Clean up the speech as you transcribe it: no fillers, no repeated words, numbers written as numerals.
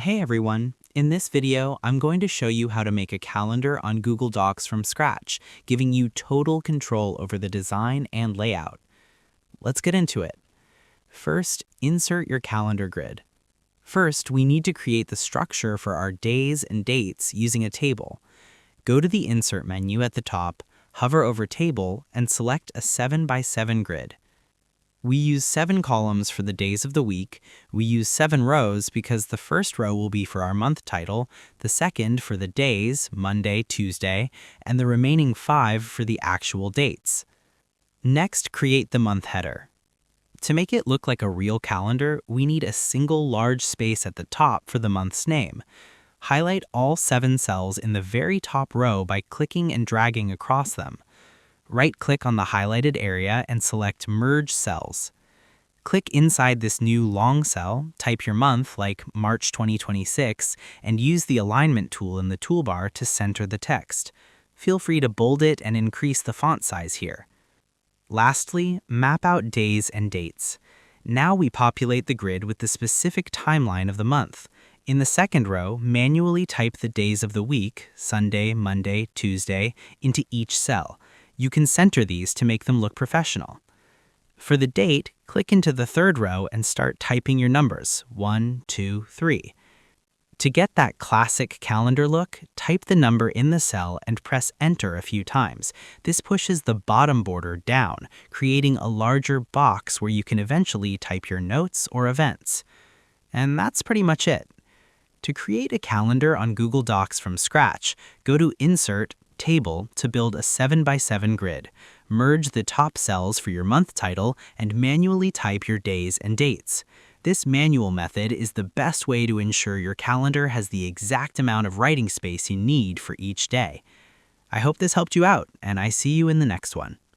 Hey everyone! In this video, I'm going to show you how to make a calendar on Google Docs from scratch, giving you total control over the design and layout. Let's get into it. First, insert your calendar grid. First, we need to create the structure for our days and dates using a table. Go to the Insert menu at the top, hover over Table, and select a 7 by 7 grid. We use 7 columns for the days of the week. We use 7 rows because the first row will be for our month title, the second for the days, Monday, Tuesday, and the remaining 5 for the actual dates. Next, create the month header. To make it look like a real calendar, we need a single large space at the top for the month's name. Highlight all 7 cells in the very top row by clicking and dragging across them. Right-click on the highlighted area and select Merge Cells. Click inside this new long cell, type your month like March 2026, and use the Alignment tool in the toolbar to center the text. Feel free to bold it and increase the font size here. Lastly, map out days and dates. Now we populate the grid with the specific timeline of the month. In the second row, manually type the days of the week, Sunday, Monday, Tuesday, into each cell. You can center these to make them look professional. For the date, click into the third row and start typing your numbers, 1, 2, 3. To get that classic calendar look, type the number in the cell and press Enter a few times. This pushes the bottom border down, creating a larger box where you can eventually type your notes or events. And that's pretty much it. To create a calendar on Google Docs from scratch, go to Insert, Table to build a 7 by 7 grid. Merge the top cells for your month title and manually type your days and dates. This manual method is the best way to ensure your calendar has the exact amount of writing space you need for each day. I hope this helped you out, and I see you in the next one.